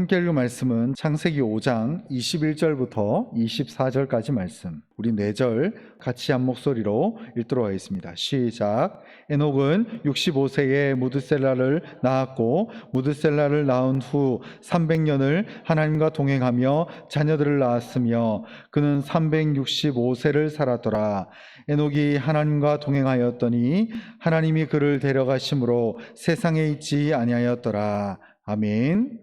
함께 읽을 말씀은 창세기 5장 21절부터 24절까지 말씀. 우리 4절 같이 한 목소리로 읽도록 하겠습니다. 시작. 에녹은 65세에 무드셀라를 낳았고 무드셀라를 낳은 후 300년을 하나님과 동행하며 자녀들을 낳았으며 그는 365세를 살았더라. 에녹이 하나님과 동행하였더니 하나님이 그를 데려가심으로 세상에 있지 아니하였더라. 아멘.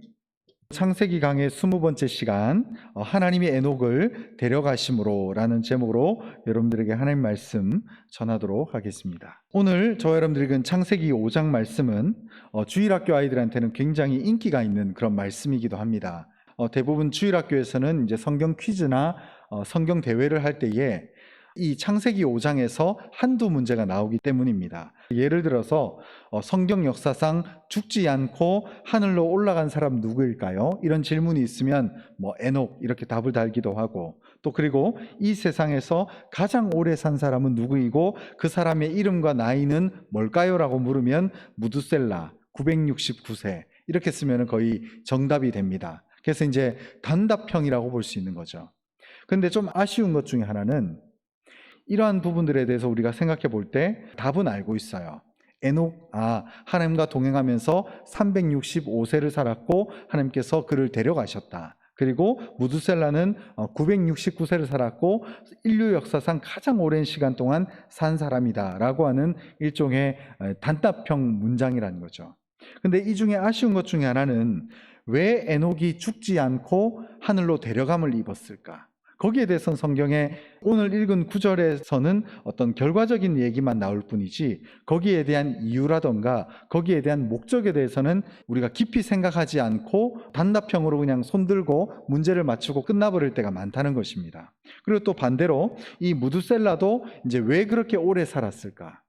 창세기 강의 20번째 시간, 하나님이 에녹을 데려가심으로 라는 제목으로 여러분들에게 하나님 말씀 전하도록 하겠습니다. 오늘 저와 여러분들이 읽은 창세기 5장 말씀은 주일학교 아이들한테는 굉장히 인기가 있는 그런 말씀이기도 합니다. 대부분 주일학교에서는 이제 성경 퀴즈나 성경 대회를 할 때에 이 창세기 5장에서 한두 문제가 나오기 때문입니다. 예를 들어서 성경 역사상 죽지 않고 하늘로 올라간 사람 누구일까요? 이런 질문이 있으면 에녹 이렇게 답을 달기도 하고, 또 그리고 이 세상에서 가장 오래 산 사람은 누구이고 그 사람의 이름과 나이는 뭘까요? 라고 물으면 무드셀라 969세 이렇게 쓰면 거의 정답이 됩니다. 그래서 이제 단답형이라고 볼 수 있는 거죠. 근데 좀 아쉬운 것 중에 하나는 이러한 부분들에 대해서 우리가 생각해 볼 때 답은 알고 있어요. 에녹, 하나님과 동행하면서 365세를 살았고 하나님께서 그를 데려가셨다. 그리고 무드셀라는 969세를 살았고 인류 역사상 가장 오랜 시간 동안 산 사람이다 라고 하는 일종의 단답형 문장이라는 거죠. 근데 이 중에 아쉬운 것 중에 하나는 왜 에녹이 죽지 않고 하늘로 데려감을 입었을까? 거기에 대해서는 성경에 오늘 읽은 구절에서는 어떤 결과적인 얘기만 나올 뿐이지 거기에 대한 이유라던가 거기에 대한 목적에 대해서는 우리가 깊이 생각하지 않고 단답형으로 그냥 손들고 문제를 맞추고 끝나버릴 때가 많다는 것입니다. 그리고 또 반대로 이 무드셀라도 이제 왜 그렇게 오래 살았을까?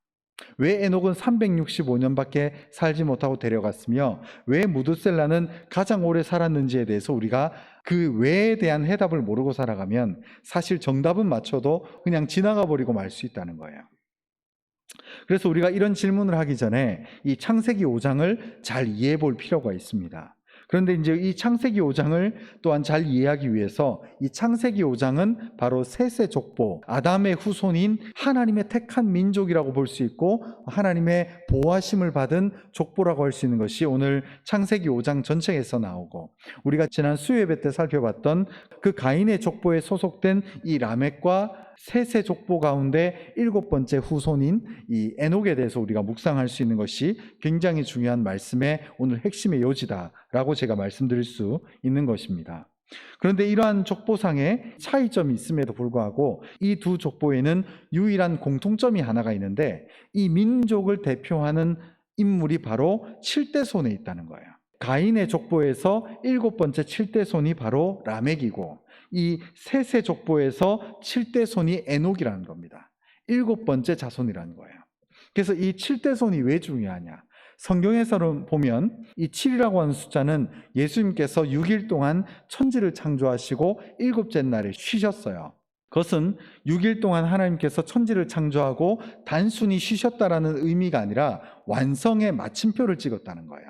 왜 에녹은 365년밖에 살지 못하고 데려갔으며 왜 무드셀라는 가장 오래 살았는지에 대해서 우리가 그 왜에 대한 해답을 모르고 살아가면 사실 정답은 맞춰도 그냥 지나가 버리고 말 수 있다는 거예요. 그래서 우리가 이런 질문을 하기 전에 이 창세기 5장을 잘 이해해 볼 필요가 있습니다. 그런데 이제 이 창세기 5장을 또한 잘 이해하기 위해서 이 창세기 5장은 바로 셋의 족보, 아담의 후손인 하나님의 택한 민족이라고 볼 수 있고 하나님의 보호하심을 받은 족보라고 할 수 있는 것이 오늘 창세기 5장 전체에서 나오고, 우리가 지난 수요예배 때 살펴봤던 그 가인의 족보에 소속된 이 라멕과 셋의 족보 가운데 7번째 후손인 이 에녹에 대해서 우리가 묵상할 수 있는 것이 굉장히 중요한 말씀의 오늘 핵심의 요지다라고 제가 말씀드릴 수 있는 것입니다. 그런데 이러한 족보상의 차이점이 있음에도 불구하고 이 두 족보에는 유일한 공통점이 하나가 있는데 이 민족을 대표하는 인물이 바로 7대손에 있다는 거예요. 가인의 족보에서 7번째 7대손이 바로 라멕이고 이 셋의 족보에서 7대손이 에녹이라는 겁니다. 7번째 자손이라는 거예요. 그래서 이 7대손이 왜 중요하냐? 성경에서는 보면 이 7이라고 하는 숫자는 예수님께서 6일 동안 천지를 창조하시고 7째 날에 쉬셨어요. 그것은 6일 동안 하나님께서 천지를 창조하고 단순히 쉬셨다라는 의미가 아니라 완성의 마침표를 찍었다는 거예요.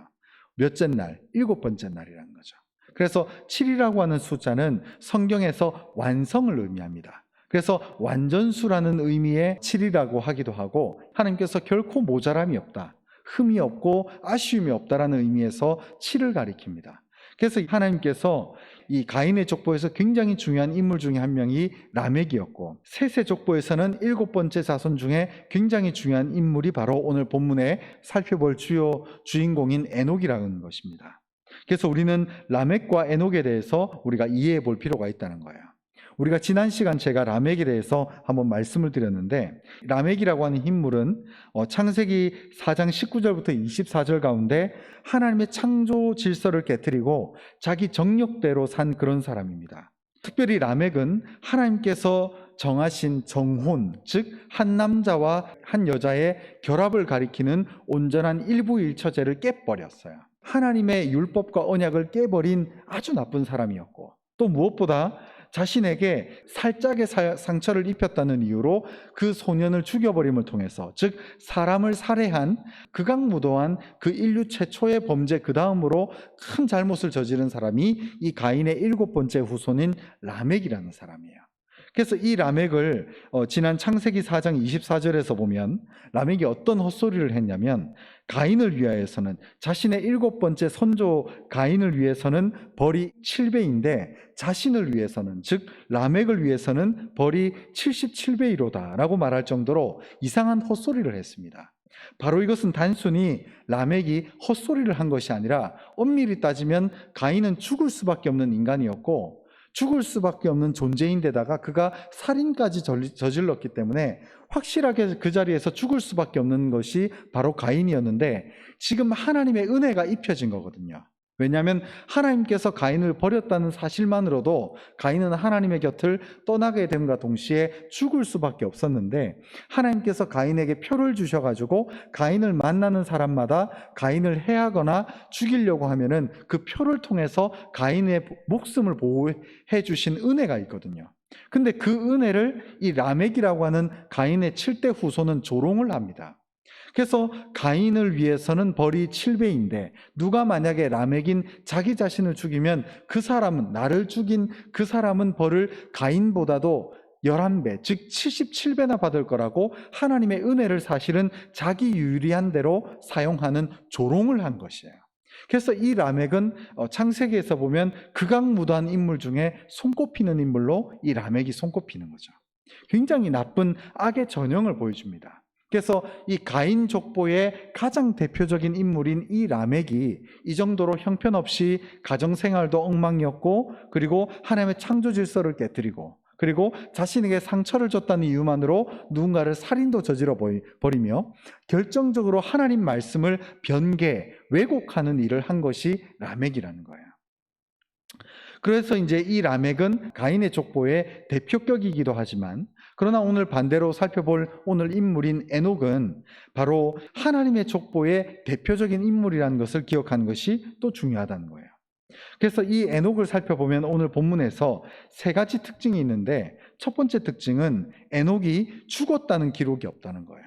몇째 날? 7번째 날이라는 거죠. 그래서 7이라고 하는 숫자는 성경에서 완성을 의미합니다. 그래서 완전수라는 의미의 7이라고 하기도 하고 하나님께서 결코 모자람이 없다, 흠이 없고 아쉬움이 없다라는 의미에서 7을 가리킵니다. 그래서 하나님께서 이 가인의 족보에서 굉장히 중요한 인물 중에 한 명이 라멕이었고 셋의 족보에서는 7번째 자손 중에 굉장히 중요한 인물이 바로 오늘 본문에 살펴볼 주요 주인공인 에녹이라는 것입니다. 그래서 우리는 라멕과 에녹에 대해서 우리가 이해해 볼 필요가 있다는 거예요. 우리가 지난 시간 제가 라멕에 대해서 한번 말씀을 드렸는데 라멕이라고 하는 인물은 창세기 4장 19절부터 24절 가운데 하나님의 창조 질서를 깨트리고 자기 정욕대로 산 그런 사람입니다. 특별히 라멕은 하나님께서 정하신 정혼, 즉 한 남자와 한 여자의 결합을 가리키는 온전한 일부일처제를 깨버렸어요. 하나님의 율법과 언약을 깨버린 아주 나쁜 사람이었고 또 무엇보다 자신에게 살짝의 상처를 입혔다는 이유로 그 소년을 죽여버림을 통해서, 즉 사람을 살해한 극악무도한 그 인류 최초의 범죄 그 다음으로 큰 잘못을 저지른 사람이 이 가인의 7번째 후손인 라멕이라는 사람이에요. 그래서 이 라멕을 지난 창세기 4장 24절에서 보면 라멕이 어떤 헛소리를 했냐면, 가인을 위하여서는, 자신의 7번째 선조 가인을 위해서는 벌이 7배인데 자신을 위해서는, 즉 라멕을 위해서는 벌이 77배이로다 라고 말할 정도로 이상한 헛소리를 했습니다. 바로 이것은 단순히 라멕이 헛소리를 한 것이 아니라 엄밀히 따지면 가인은 죽을 수밖에 없는 인간이었고 죽을 수밖에 없는 존재인데다가 그가 살인까지 저질렀기 때문에 확실하게 그 자리에서 죽을 수밖에 없는 것이 바로 가인이었는데, 지금 하나님의 은혜가 입혀진 거거든요. 왜냐하면 하나님께서 가인을 버렸다는 사실만으로도 가인은 하나님의 곁을 떠나게 됨과 동시에 죽을 수밖에 없었는데, 하나님께서 가인에게 표를 주셔가지고 가인을 만나는 사람마다 가인을 해하거나 죽이려고 하면은 그 표를 통해서 가인의 목숨을 보호해 주신 은혜가 있거든요. 근데 그 은혜를 이 라멕이라고 하는 가인의 7대 후손은 조롱을 합니다. 그래서 가인을 위해서는 벌이 7배인데 누가 만약에 라멕인 자기 자신을 죽이면 그 사람은, 나를 죽인 그 사람은 벌을 가인보다도 11배, 즉 77배나 받을 거라고 하나님의 은혜를 사실은 자기 유리한 대로 사용하는 조롱을 한 것이에요. 그래서 이 라멕은 창세기에서 보면 극악무도한 인물 중에 손꼽히는 인물로 이 라멕이 손꼽히는 거죠. 굉장히 나쁜 악의 전형을 보여줍니다. 그래서 이 가인 족보의 가장 대표적인 인물인 이 라멕이 이 정도로 형편없이 가정생활도 엉망이었고, 그리고 하나님의 창조 질서를 깨뜨리고, 그리고 자신에게 상처를 줬다는 이유만으로 누군가를 살인도 저질러 버리며 결정적으로 하나님 말씀을 변개, 왜곡하는 일을 한 것이 라멕이라는 거예요. 그래서 이제 이 라멕은 가인의 족보의 대표격이기도 하지만, 그러나 오늘 반대로 살펴볼 오늘 인물인 에녹은 바로 하나님의 족보의 대표적인 인물이라는 것을 기억하는 것이 또 중요하다는 거예요. 그래서 이 에녹을 살펴보면 오늘 본문에서 3가지 특징이 있는데, 첫 번째 특징은 에녹이 죽었다는 기록이 없다는 거예요.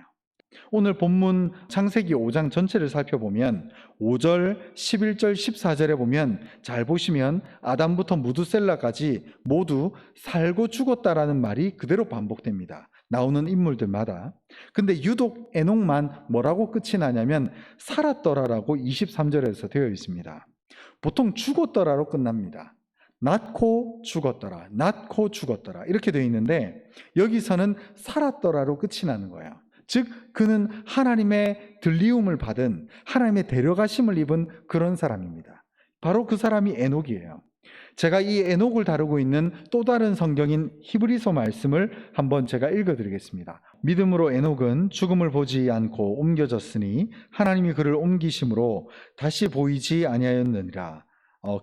오늘 본문 창세기 5장 전체를 살펴보면 5절, 11절, 14절에 보면 잘 보시면 아담부터 무두셀라까지 모두 살고 죽었다라는 말이 그대로 반복됩니다. 나오는 인물들마다. 근데 유독 에녹만 뭐라고 끝이 나냐면 살았더라라고 23절에서 되어 있습니다. 보통 죽었더라로 끝납니다. 낳고 죽었더라, 낳고 죽었더라 이렇게 되어 있는데 여기서는 살았더라로 끝이 나는 거예요. 즉 그는 하나님의 들리움을 받은, 하나님의 데려가심을 입은 그런 사람입니다. 바로 그 사람이 에녹이에요. 제가 이 에녹을 다루고 있는 또 다른 성경인 히브리서 말씀을 한번 제가 읽어드리겠습니다. 믿음으로 에녹은 죽음을 보지 않고 옮겨졌으니 하나님이 그를 옮기심으로 다시 보이지 아니하였느니라.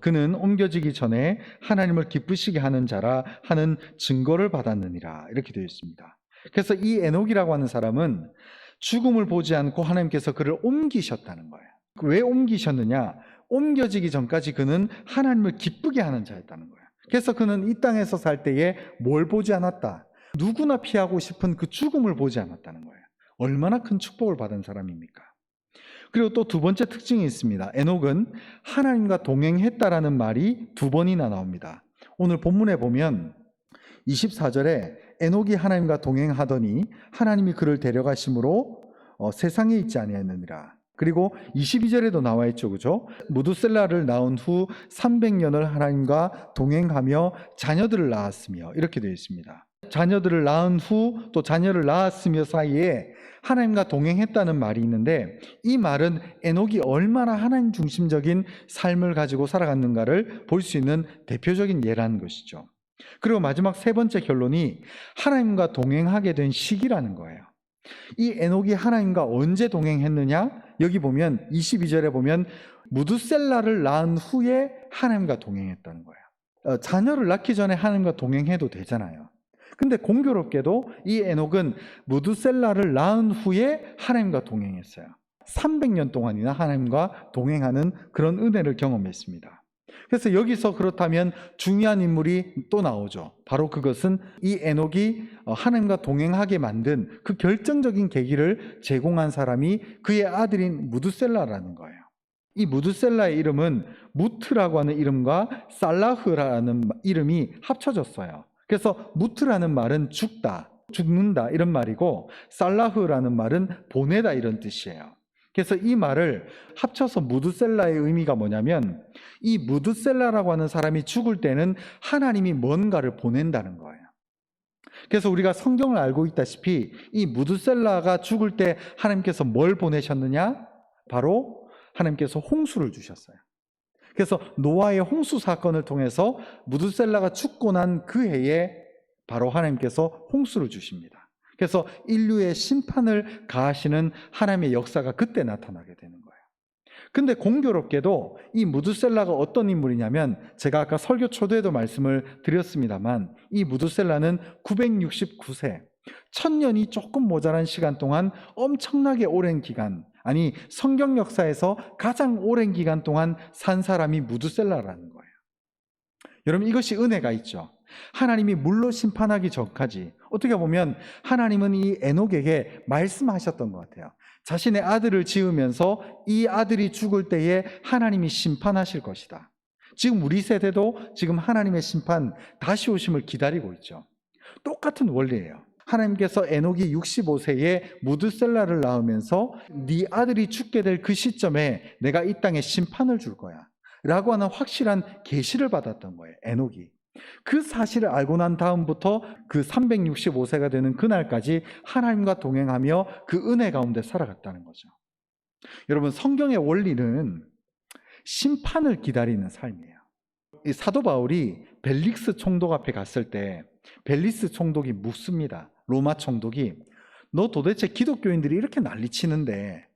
그는 옮겨지기 전에 하나님을 기쁘시게 하는 자라 하는 증거를 받았느니라. 이렇게 되어 있습니다. 그래서 이 에녹이라고 하는 사람은 죽음을 보지 않고 하나님께서 그를 옮기셨다는 거예요. 왜 옮기셨느냐? 옮겨지기 전까지 그는 하나님을 기쁘게 하는 자였다는 거예요. 그래서 그는 이 땅에서 살 때에 뭘 보지 않았다? 누구나 피하고 싶은 그 죽음을 보지 않았다는 거예요. 얼마나 큰 축복을 받은 사람입니까? 그리고 또 두 번째 특징이 있습니다. 에녹은 하나님과 동행했다라는 말이 2번이나 나옵니다. 오늘 본문에 보면 24절에 에녹이 하나님과 동행하더니 하나님이 그를 데려가심으로 세상에 있지 아니하였느니라. 그리고 22절에도 나와 있죠, 그죠? 무두셀라를 낳은 후 300년을 하나님과 동행하며 자녀들을 낳았으며 이렇게 되어 있습니다. 자녀들을 낳은 후 또 자녀를 낳았으며 사이에 하나님과 동행했다는 말이 있는데, 이 말은 에녹이 얼마나 하나님 중심적인 삶을 가지고 살아갔는가를 볼 수 있는 대표적인 예라는 것이죠. 그리고 마지막 3번째 결론이 하나님과 동행하게 된 시기라는 거예요. 이 에녹이 하나님과 언제 동행했느냐? 여기 보면 22절에 보면 무두셀라를 낳은 후에 하나님과 동행했다는 거예요. 자녀를 낳기 전에 하나님과 동행해도 되잖아요. 근데 공교롭게도 이 에녹은 무두셀라를 낳은 후에 하나님과 동행했어요. 300년 동안이나 하나님과 동행하는 그런 은혜를 경험했습니다. 그래서 여기서 그렇다면 중요한 인물이 또 나오죠. 바로 그것은 이 에녹이 하나님과 동행하게 만든 그 결정적인 계기를 제공한 사람이 그의 아들인 무드셀라라는 거예요. 이 무드셀라의 이름은 무트라고 하는 이름과 살라흐라는 이름이 합쳐졌어요. 그래서 무트라는 말은 죽다, 죽는다 이런 말이고, 살라흐라는 말은 보내다 이런 뜻이에요. 그래서 이 말을 합쳐서 무드셀라의 의미가 뭐냐면, 이 무드셀라라고 하는 사람이 죽을 때는 하나님이 뭔가를 보낸다는 거예요. 그래서 우리가 성경을 알고 있다시피 이 무드셀라가 죽을 때 하나님께서 뭘 보내셨느냐? 바로 하나님께서 홍수를 주셨어요. 그래서 노아의 홍수 사건을 통해서 무드셀라가 죽고 난 그 해에 바로 하나님께서 홍수를 주십니다. 그래서 인류의 심판을 가하시는 하나님의 역사가 그때 나타나게 되는 거예요. 근데 공교롭게도 이 무드셀라가 어떤 인물이냐면, 제가 아까 설교 초대에도 말씀을 드렸습니다만, 이 무드셀라는 969세, 1000년이 조금 모자란 시간 동안 엄청나게 오랜 기간, 아니 성경 역사에서 가장 오랜 기간 동안 산 사람이 무드셀라라는 거예요. 여러분, 이것이 은혜가 있죠. 하나님이 물로 심판하기 전까지 어떻게 보면 하나님은 이 에녹에게 말씀하셨던 것 같아요. 자신의 아들을 지으면서 이 아들이 죽을 때에 하나님이 심판하실 것이다. 지금 우리 세대도 지금 하나님의 심판, 다시 오심을 기다리고 있죠. 똑같은 원리예요. 하나님께서 에녹이 65세에 무드셀라를 낳으면서 네 아들이 죽게 될 그 시점에 내가 이 땅에 심판을 줄 거야 라고 하는 확실한 계시를 받았던 거예요, 에녹이. 그 사실을 알고 난 다음부터 그 365세가 되는 그날까지 하나님과 동행하며 그 은혜 가운데 살아갔다는 거죠. 여러분, 성경의 원리는 심판을 기다리는 삶이에요. 이 사도 바울이 벨릭스 총독 앞에 갔을 때 벨릭스 총독이 묻습니다. 로마 총독이, 너 도대체 기독교인들이 이렇게 난리치는데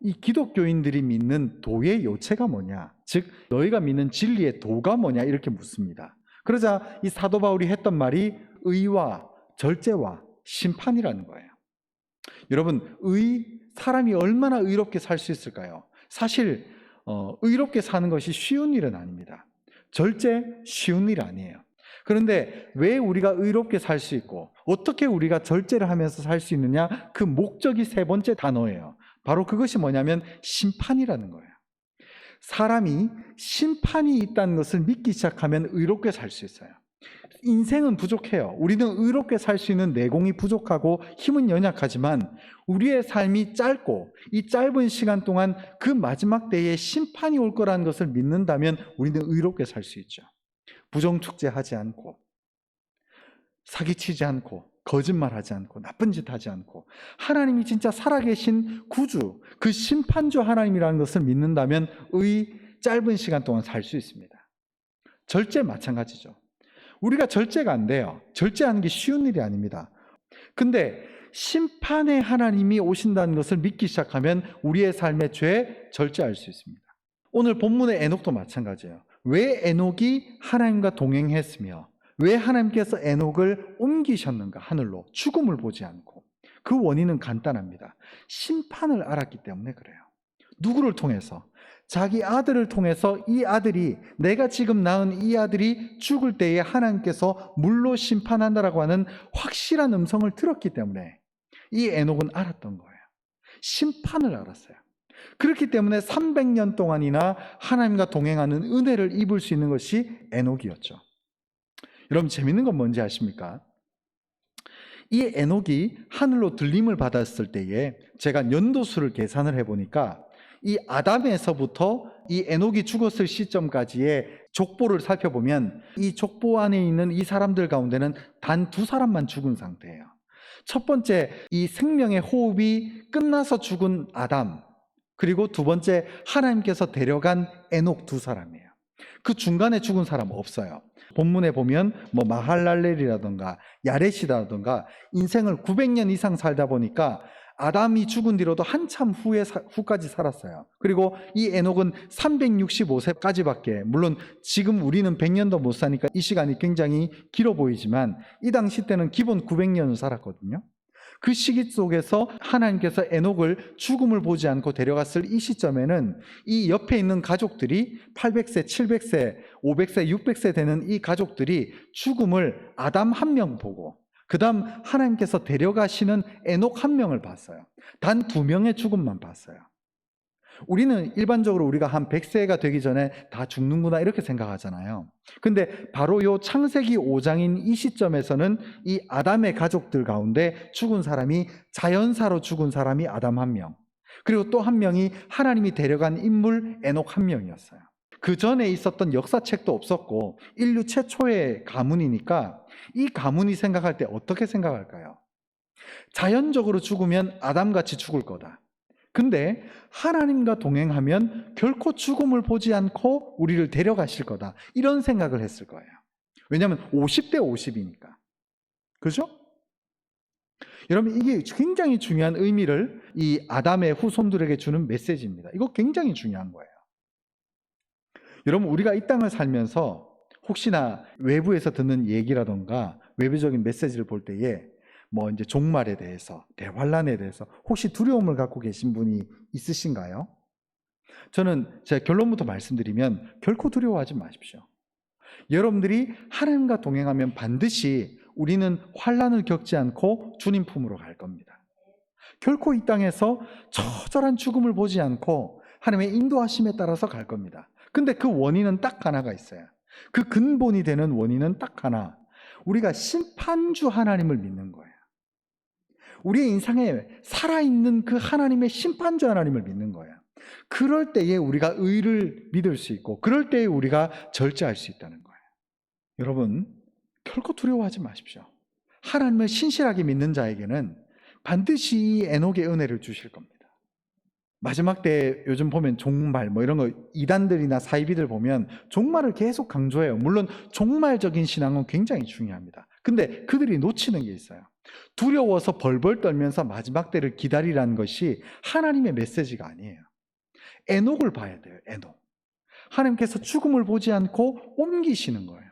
이 기독교인들이 믿는 도의 요체가 뭐냐? 즉 너희가 믿는 진리의 도가 뭐냐? 이렇게 묻습니다. 그러자 이 사도 바울이 했던 말이 의와 절제와 심판이라는 거예요. 여러분, 사람이 얼마나 의롭게 살 수 있을까요? 사실 의롭게 사는 것이 쉬운 일은 아닙니다. 절제 쉬운 일 아니에요. 그런데 왜 우리가 의롭게 살 수 있고 어떻게 우리가 절제를 하면서 살 수 있느냐? 그 목적이 세 번째 단어예요. 바로 그것이 뭐냐면 심판이라는 거예요. 사람이 심판이 있다는 것을 믿기 시작하면 의롭게 살 수 있어요. 인생은 부족해요. 우리는 의롭게 살 수 있는 내공이 부족하고 힘은 연약하지만 우리의 삶이 짧고 이 짧은 시간 동안 그 마지막 때에 심판이 올 거라는 것을 믿는다면 우리는 의롭게 살 수 있죠. 부정축제하지 않고 사기치지 않고 거짓말하지 않고 나쁜 짓 하지 않고 하나님이 진짜 살아계신 구주, 그 심판주 하나님이라는 것을 믿는다면 짧은 시간 동안 살 수 있습니다. 절제 마찬가지죠. 우리가 절제가 안 돼요. 절제하는 게 쉬운 일이 아닙니다. 근데 심판의 하나님이 오신다는 것을 믿기 시작하면 우리의 삶의 죄에 절제할 수 있습니다. 오늘 본문의 에녹도 마찬가지예요. 왜 에녹이 하나님과 동행했으며 왜 하나님께서 에녹을 옮기셨는가? 하늘로 죽음을 보지 않고. 그 원인은 간단합니다. 심판을 알았기 때문에 그래요. 누구를 통해서? 자기 아들을 통해서 이 아들이, 내가 지금 낳은 이 아들이 죽을 때에 하나님께서 물로 심판한다라고 하는 확실한 음성을 들었기 때문에 이 에녹은 알았던 거예요. 심판을 알았어요. 그렇기 때문에 300년 동안이나 하나님과 동행하는 은혜를 입을 수 있는 것이 에녹이었죠. 여러분, 재밌는 건 뭔지 아십니까? 이 에녹이 하늘로 들림을 받았을 때에 제가 연도수를 계산을 해보니까 이 아담에서부터 이 에녹이 죽었을 시점까지의 족보를 살펴보면 이 족보 안에 있는 이 사람들 가운데는 단 2사람만 죽은 상태예요. 첫 번째, 이 생명의 호흡이 끝나서 죽은 아담, 그리고 두 번째, 하나님께서 데려간 에녹 2사람이에요. 그 중간에 죽은 사람 없어요. 본문에 보면 마할랄렐이라든가 야렛이라든가 인생을 900년 이상 살다 보니까 아담이 죽은 뒤로도 한참 후까지 살았어요. 그리고 이 에녹은 365세까지밖에, 물론 지금 우리는 100년도 못 사니까 이 시간이 굉장히 길어 보이지만 이 당시 때는 기본 900년을 살았거든요. 그 시기 속에서 하나님께서 에녹을 죽음을 보지 않고 데려갔을 이 시점에는 이 옆에 있는 가족들이 800세, 700세, 500세, 600세 되는 이 가족들이 죽음을 아담 한 명 보고 그 다음 하나님께서 데려가시는 에녹 한 명을 봤어요. 단 2명의 죽음만 봤어요. 우리는 일반적으로 우리가 한 100세가 되기 전에 다 죽는구나 이렇게 생각하잖아요. 근데 바로 요 창세기 5장인 이 시점에서는 이 아담의 가족들 가운데 죽은 사람이 자연사로 죽은 사람이 아담 한 명, 그리고 또 한 명이 하나님이 데려간 인물 에녹 한 명이었어요. 그 전에 있었던 역사책도 없었고 인류 최초의 가문이니까 이 가문이 생각할 때 어떻게 생각할까요? 자연적으로 죽으면 아담같이 죽을 거다. 근데 하나님과 동행하면 결코 죽음을 보지 않고 우리를 데려가실 거다. 이런 생각을 했을 거예요. 왜냐하면 50대 50이니까. 그죠? 여러분, 이게 굉장히 중요한 의미를 이 아담의 후손들에게 주는 메시지입니다. 이거 굉장히 중요한 거예요. 여러분, 우리가 이 땅을 살면서 혹시나 외부에서 듣는 얘기라던가 외부적인 메시지를 볼 때에 뭐 이제 종말에 대해서, 대환란에 대해서 혹시 두려움을 갖고 계신 분이 있으신가요? 저는 제 결론부터 말씀드리면 결코 두려워하지 마십시오. 여러분들이 하나님과 동행하면 반드시 우리는 환란을 겪지 않고 주님 품으로 갈 겁니다. 결코 이 땅에서 처절한 죽음을 보지 않고 하나님의 인도하심에 따라서 갈 겁니다. 근데 그 원인은 딱 하나가 있어요. 그 근본이 되는 원인은 딱 하나. 우리가 심판주 하나님을 믿는 거예요. 우리의 인생에 살아있는 그 하나님의 심판주 하나님을 믿는 거예요. 그럴 때에 우리가 의를 믿을 수 있고 그럴 때에 우리가 절제할 수 있다는 거예요. 여러분, 결코 두려워하지 마십시오. 하나님을 신실하게 믿는 자에게는 반드시 이 에녹의 은혜를 주실 겁니다. 마지막 때 요즘 보면 종말 뭐 이런 거 이단들이나 사이비들 보면 종말을 계속 강조해요. 물론 종말적인 신앙은 굉장히 중요합니다. 근데 그들이 놓치는 게 있어요. 두려워서 벌벌 떨면서 마지막 때를 기다리라는 것이 하나님의 메시지가 아니에요. 에녹을 봐야 돼요. 에녹. 하나님께서 죽음을 보지 않고 옮기시는 거예요.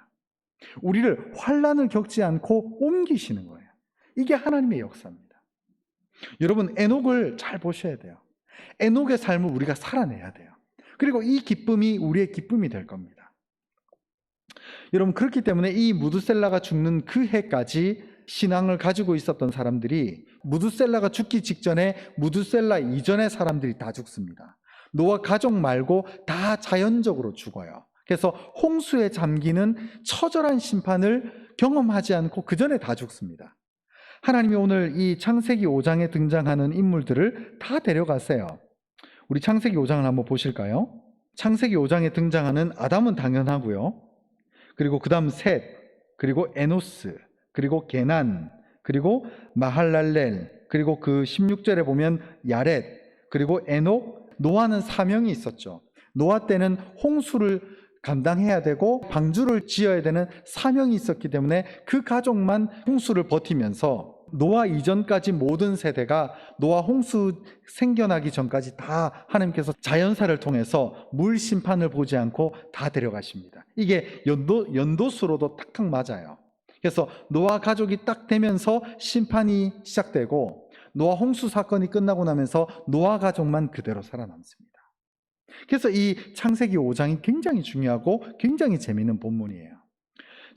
우리를 환난을 겪지 않고 옮기시는 거예요. 이게 하나님의 역사입니다. 여러분, 에녹을 잘 보셔야 돼요. 에녹의 삶을 우리가 살아내야 돼요. 그리고 이 기쁨이 우리의 기쁨이 될 겁니다. 여러분, 그렇기 때문에 이 무드셀라가 죽는 그 해까지 신앙을 가지고 있었던 사람들이 무드셀라가 죽기 직전에 무드셀라 이전의 사람들이 다 죽습니다. 노아 가족 말고 다 자연적으로 죽어요. 그래서 홍수에 잠기는 처절한 심판을 경험하지 않고 그 전에 다 죽습니다. 하나님이 오늘 이 창세기 5장에 등장하는 인물들을 다 데려가세요. 우리 창세기 5장을 한번 보실까요? 창세기 5장에 등장하는 아담은 당연하고요. 그리고 그 다음 셋, 그리고 에노스, 그리고 게난, 그리고 마할랄렐, 그리고 그 16절에 보면 야렛, 그리고 에녹, 노아는 사명이 있었죠. 노아 때는 홍수를 감당해야 되고 방주를 지어야 되는 사명이 있었기 때문에 그 가족만 홍수를 버티면서 노아 이전까지 모든 세대가 노아 홍수 생겨나기 전까지 다 하나님께서 자연사를 통해서 물 심판을 보지 않고 다 데려가십니다. 이게 연도수로도 딱딱 맞아요. 그래서 노아 가족이 딱 되면서 심판이 시작되고 노아 홍수 사건이 끝나고 나면서 노아 가족만 그대로 살아남습니다. 그래서 이 창세기 5장이 굉장히 중요하고 굉장히 재미있는 본문이에요.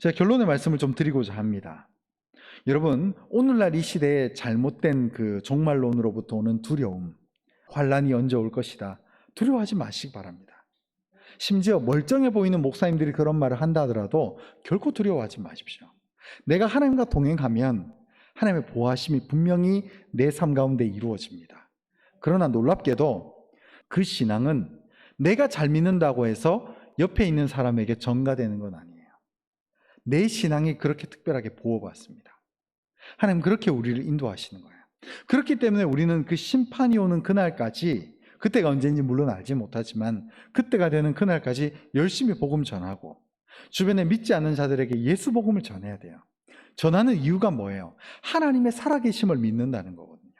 제가 결론의 말씀을 좀 드리고자 합니다. 여러분, 오늘날 이 시대에 잘못된 그 종말론으로부터 오는 두려움, 환란이 언제 올 것이다, 두려워하지 마시기 바랍니다. 심지어 멀쩡해 보이는 목사님들이 그런 말을 한다 하더라도 결코 두려워하지 마십시오. 내가 하나님과 동행하면 하나님의 보호하심이 분명히 내 삶 가운데 이루어집니다. 그러나 놀랍게도 그 신앙은 내가 잘 믿는다고 해서 옆에 있는 사람에게 전가되는 건 아니에요. 내 신앙이 그렇게 특별하게 보호받습니다. 하나님 그렇게 우리를 인도하시는 거예요. 그렇기 때문에 우리는 그 심판이 오는 그날까지, 그때가 언제인지 물론 알지 못하지만 그때가 되는 그날까지 열심히 복음 전하고 주변에 믿지 않는 자들에게 예수 복음을 전해야 돼요. 전하는 이유가 뭐예요? 하나님의 살아계심을 믿는다는 거거든요.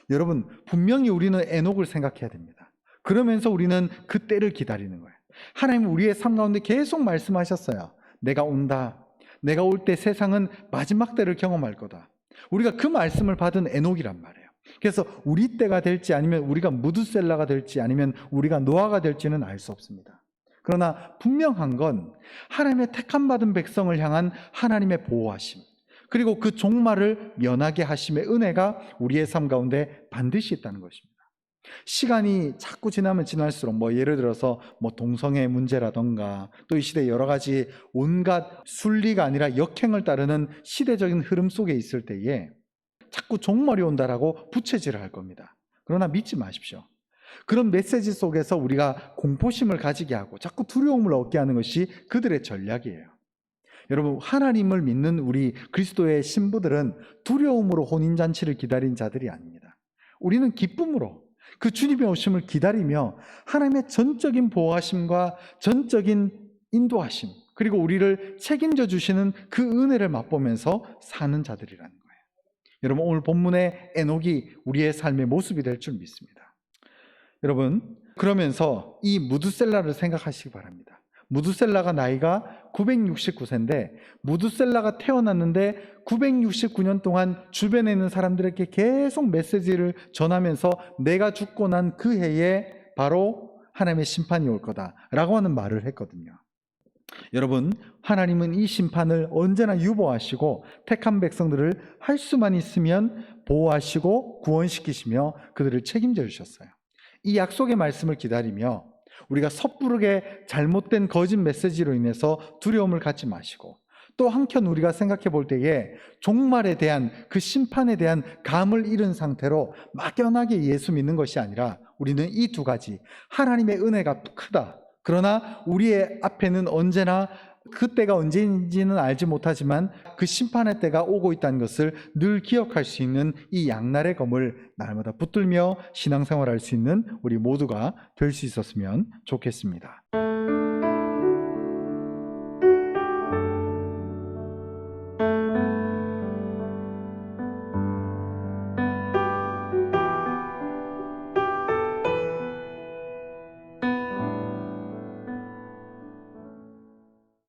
여러분, 분명히 우리는 에녹을 생각해야 됩니다. 그러면서 우리는 그 때를 기다리는 거예요. 하나님은 우리의 삶 가운데 계속 말씀하셨어요. 내가 온다. 내가 올 때 세상은 마지막 때를 경험할 거다. 우리가 그 말씀을 받은 에녹이란 말이에요. 그래서 우리 때가 될지 아니면 우리가 무드셀라가 될지 아니면 우리가 노아가 될지는 알 수 없습니다. 그러나 분명한 건 하나님의 택함 받은 백성을 향한 하나님의 보호하심, 그리고 그 종말을 면하게 하심의 은혜가 우리의 삶 가운데 반드시 있다는 것입니다. 시간이 자꾸 지나면 지날수록 예를 들어서 동성애 문제라던가 또 이 시대 여러 가지 온갖 순리가 아니라 역행을 따르는 시대적인 흐름 속에 있을 때에 자꾸 종말이 온다라고 부채질을 할 겁니다. 그러나 믿지 마십시오. 그런 메시지 속에서 우리가 공포심을 가지게 하고 자꾸 두려움을 얻게 하는 것이 그들의 전략이에요. 여러분, 하나님을 믿는 우리 그리스도의 신부들은 두려움으로 혼인잔치를 기다린 자들이 아닙니다. 우리는 기쁨으로 그 주님의 오심을 기다리며 하나님의 전적인 보호하심과 전적인 인도하심, 그리고 우리를 책임져 주시는 그 은혜를 맛보면서 사는 자들이라는 거예요. 여러분, 오늘 본문의 에녹이 우리의 삶의 모습이 될 줄 믿습니다. 여러분, 그러면서 이 무드셀라를 생각하시기 바랍니다. 무드셀라가 나이가 969세인데 무드셀라가 태어났는데 969년 동안 주변에 있는 사람들에게 계속 메시지를 전하면서 내가 죽고 난 그 해에 바로 하나님의 심판이 올 거다라고 하는 말을 했거든요. 여러분, 하나님은 이 심판을 언제나 유보하시고 택한 백성들을 할 수만 있으면 보호하시고 구원시키시며 그들을 책임져 주셨어요. 이 약속의 말씀을 기다리며 우리가 섣부르게 잘못된 거짓 메시지로 인해서 두려움을 갖지 마시고, 또 한편 우리가 생각해 볼 때에 종말에 대한 그 심판에 대한 감을 잃은 상태로 막연하게 예수 믿는 것이 아니라 우리는 이 두 가지, 하나님의 은혜가 크다, 그러나 우리의 앞에는 언제나 그때가 언제인지는 알지 못하지만 그 심판의 때가 오고 있다는 것을 늘 기억할 수 있는 이 양날의 검을 날마다 붙들며 신앙생활할 수 있는 우리 모두가 될 수 있었으면 좋겠습니다.